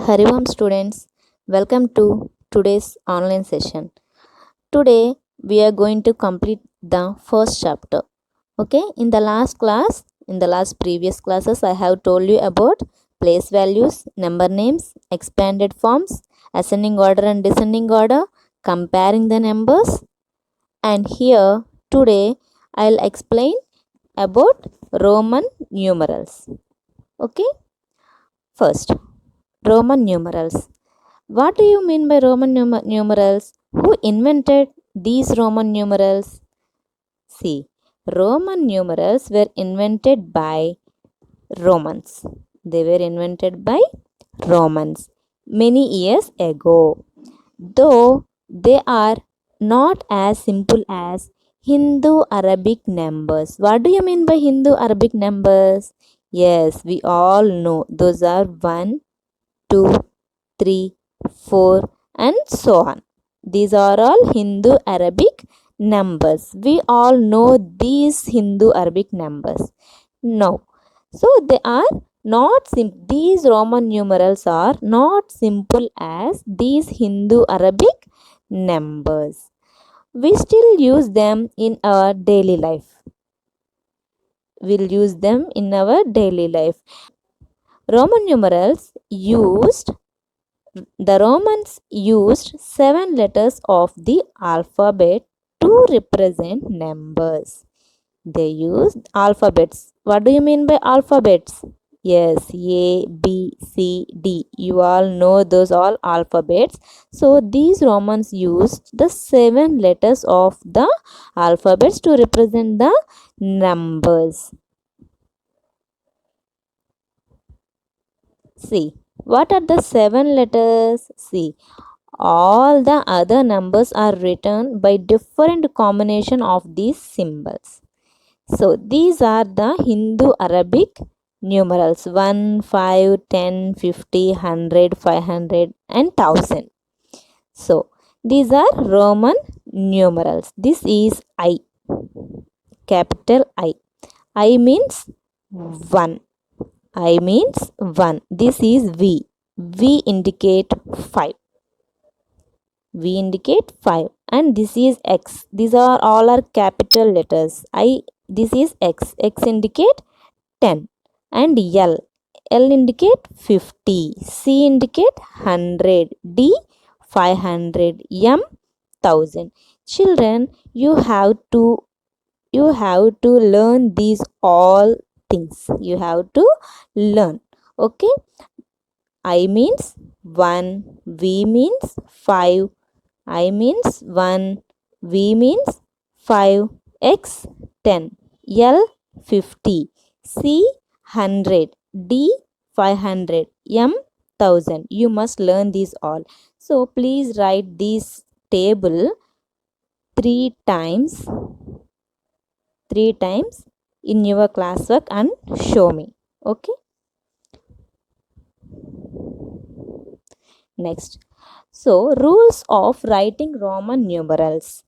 Harivam students, welcome to today's online session. Today we are going to complete the first chapter. Okay, in the last previous classes, I have told you about place values, number names, expanded forms, ascending order and descending order, comparing the numbers, and here today I'll explain about Roman numerals. Okay, first Roman numerals. What do you mean by Roman numerals? Who invented these Roman numerals? See, Roman numerals were invented by Romans. They were invented by Romans many years ago. Though they are not as simple as Hindu Arabic numbers. What do you mean by Hindu Arabic numbers? Yes, we all know those are 1, 2, 3, 4, and so on. These are all Hindu Arabic numbers. We all know these Hindu Arabic numbers. No. So they are not these Roman numerals are not simple as these Hindu Arabic numbers. We still use them in our daily life. We'll use them in our daily life. Roman numerals used The Romans used 7 letters of the alphabet to represent numbers. They used alphabets. What do you mean by alphabets? Yes, A, B, C, D. You all know those all alphabets. So these Romans used the 7 letters of the alphabets to represent the numbers. See, what are the 7 letters? See, all the other numbers are written by different combination of these symbols. So these are the Hindu Arabic numerals 1, 5, 10, 50, 100, 500 and 1000. So these are Roman numerals. This is I, capital I. I means 1. I means 1. This is V. V indicate 5. We indicate 5 and this is X. These are all are capital letters. This is X. X indicate 10 and L. L indicate 50. C indicate 100. D 500. M 1000. Children, you have to learn these all things. You have to learn. Okay? I means 1. V means 5. I means 1, V means 5, X 10, L 50, C 100, D 500, M 1000. You must learn these all. So please write this table 3 times in your classwork and show me. Okay. Next. So, rules of writing Roman numerals.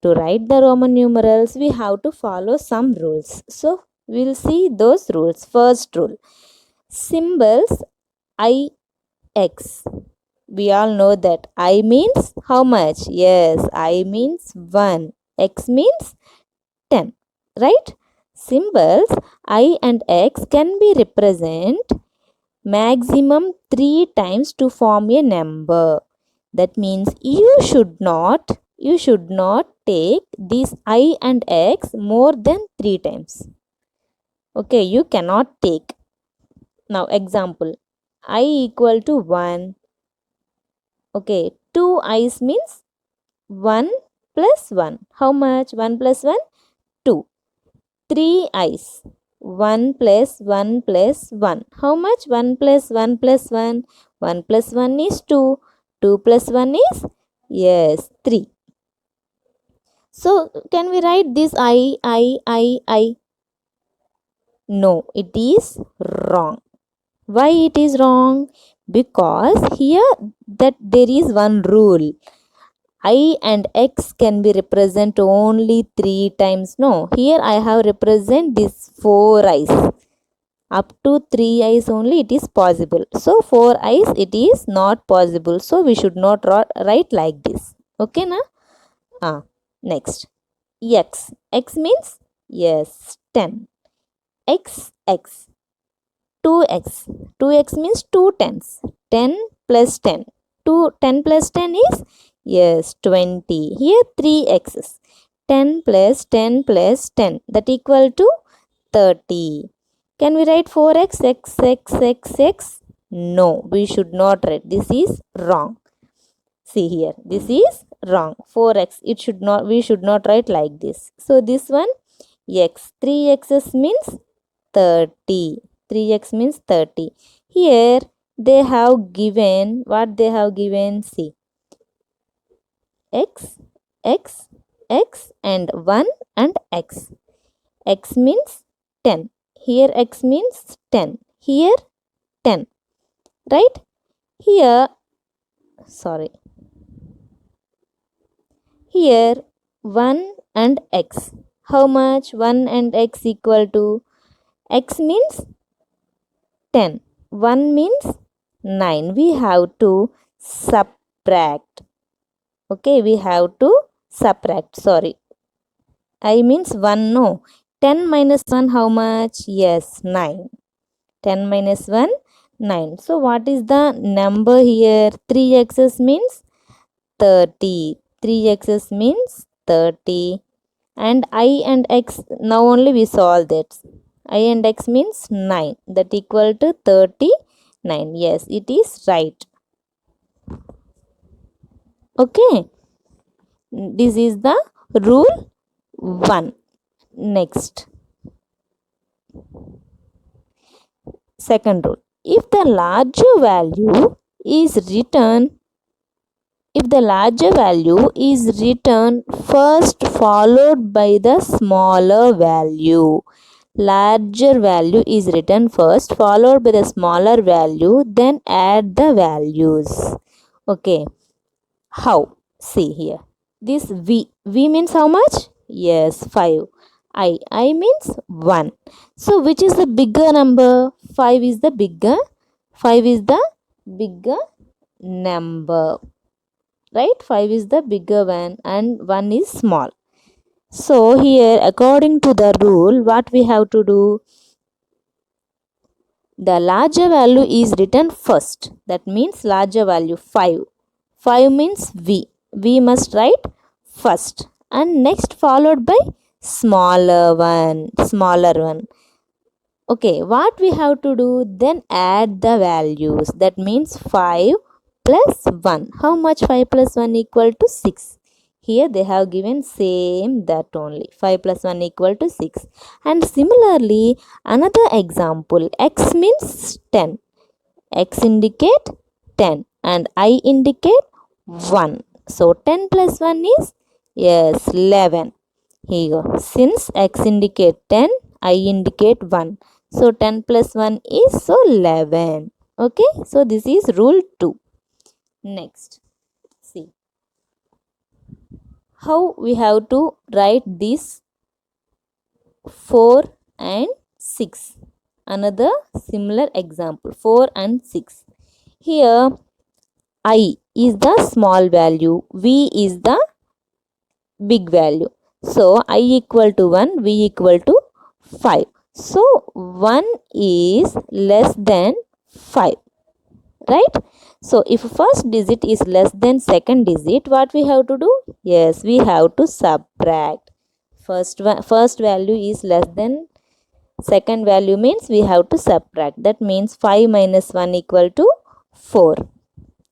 To write the Roman numerals, we have to follow some rules. So, we'll see those rules. First rule, symbols I, X. We all know that I means how much? Yes, I means 1. X means 10. Right? Symbols I and X can be represented maximum 3 times to form a number. That means you should not take these I and X more than 3 times. Okay, you cannot take. Now example, I equal to 1. Okay, 2 I's means 1 plus 1. How much? 1 plus 1? 2. 3 I's. 1 plus 1 plus 1. How much? 1 plus 1 plus 1. 1 plus 1 is 2. 2 plus 1 is? Yes, 3. So, can we write this I? No, it is wrong. Why it is wrong? Because here that there is one rule. I and X can be represented only 3 times. No, here I have represent this 4 I's. Up to 3 i's only it is possible. So 4 i's it is not possible. So we should not write like this. Okay na? Next, x. X means, yes, 10. X, x. 2x. 2x means 2 tens. 10 plus 10. 10 plus 10 is, yes, 20. Here 3 x's. 10 plus 10 plus 10, that equal to 30. Can we write 4x, x, x, x, x? No, we should not write. This is wrong. See here, this is wrong. 4x, it should not, we should not write like this. So this one, x. 3x's means 30. 3x means 30. Here they have given, what they have given, see, x, x, x and 1 and x. X means 10. Here x means 10. Here 10. Right? Here, sorry. Here 1 and x. How much? 1 and x equal to, x means 10. 1 means 9. We have to subtract. Okay, we have to subtract. Sorry. I means 1, no. 10 minus 1, how much? Yes, 9. 10 minus 1, 9. So what is the number here? 3x's means 30. 3x's means 30. And I and x, now only we solve that. I and x means 9. That equal to 39. Yes, it is right. Okay. This is the rule 1. Next. Second rule. If the larger value is written first followed by the smaller value. Larger value is written first followed by the smaller value, then add the values. Okay. How? See here. This v means how much? Yes, 5. I means 1. So which is the bigger number? 5 is the bigger. 5 is the bigger number. Right? 5 is the bigger one and 1 is small. So here, according to the rule, what we have to do? The larger value is written first. That means larger value 5. 5 means v. We must write first. And next followed by smaller one. Okay, what we have to do? Then add the values. That means 5 plus 1. How much 5 plus 1 equal to 6? Here they have given same that only. 5 plus 1 equal to 6. And similarly, another example. X means 10. X indicate 10 and I indicate 1. So 10 plus 1 is, yes, 11. Here you go. Since x indicate 10, I indicate 1. So 10 plus 1 is, so 11. Okay. So this is rule 2. Next. See. How we have to write this 4 and 6. Another similar example. 4 and 6. Here I is the small value. V is the big value. So I equal to 1, V equal to 5. So 1 is less than 5. Right? So if first digit is less than second digit, what we have to do? Yes, we have to subtract. First value is less than second value means we have to subtract. That means 5 minus 1 equal to 4.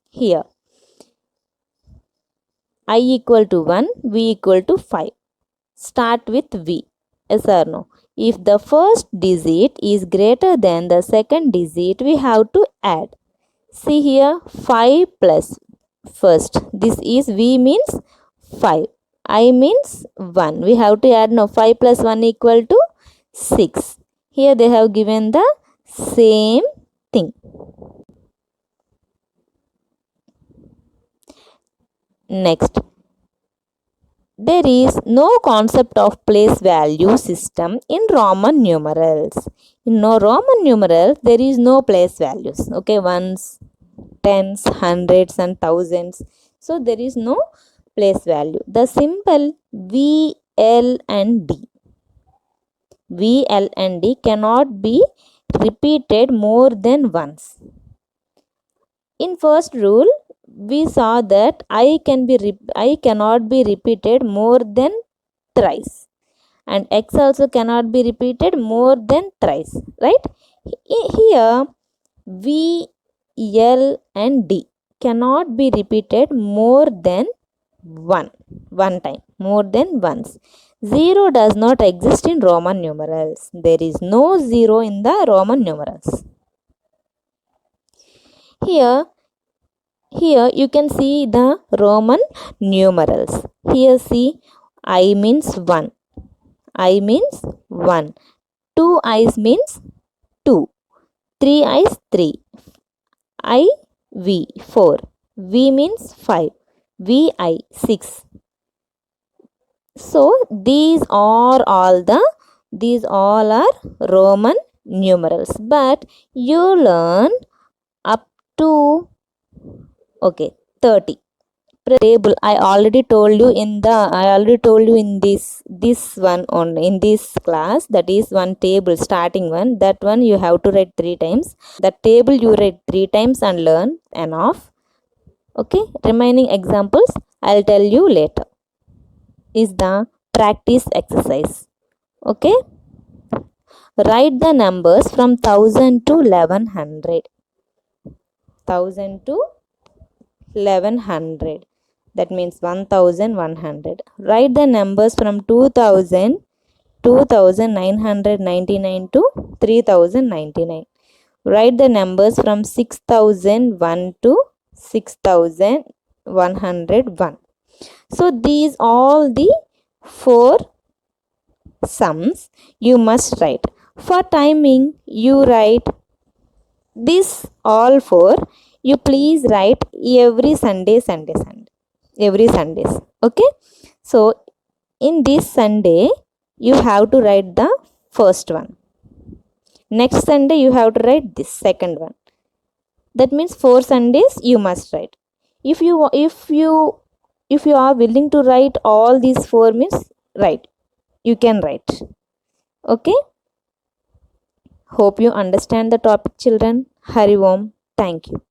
Here I equal to 1, V equal to 5. Start with V. Yes or no? If the first digit is greater than the second digit, we have to add. See here, 5 plus first. This is V means 5. I means 1. We have to add now. 5 plus 1 equal to 6. Here they have given the same thing. Next. There is no concept of place value system in Roman numerals. In no Roman numerals, there is no place values. Okay, ones, tens, hundreds, and thousands. So there is no place value. The symbol V, L, and D. V, L, and D cannot be repeated more than once. In first rule, we saw that I cannot be repeated more than thrice, and X also cannot be repeated more than thrice, right? Here V, L, and D cannot be repeated more than one time, more than once. Zero does not exist in Roman numerals. There is no zero in the Roman numerals. Here you can see the Roman numerals. Here see, I means 1. I means 1. 2 I's means 2. 3 I's 3. I, V 4. V means 5. V, I 6. So these all are Roman numerals. But you learn up to 30. Table I already told you in this one on in this class, that is one table, starting one, that one you have to write 3 times. That table you write 3 times and learn enough. Okay, remaining examples I'll tell you later. Is the practice exercise. Okay, write the numbers from 1000 to 1100. 1000 to 1100, that means 1100. Write the numbers from 2999 to 3099. Write the numbers from 6001 to 6101. So these all the 4 sums you must write. For timing, you write this all 4. You please write every Sunday. Every Sundays. Okay. So in this Sunday, you have to write the first one. Next Sunday, you have to write this second one. That means 4 Sundays you must write. If you are willing to write all these 4 means, write. You can write. Okay. Hope you understand the topic, children. Hari Om. Thank you.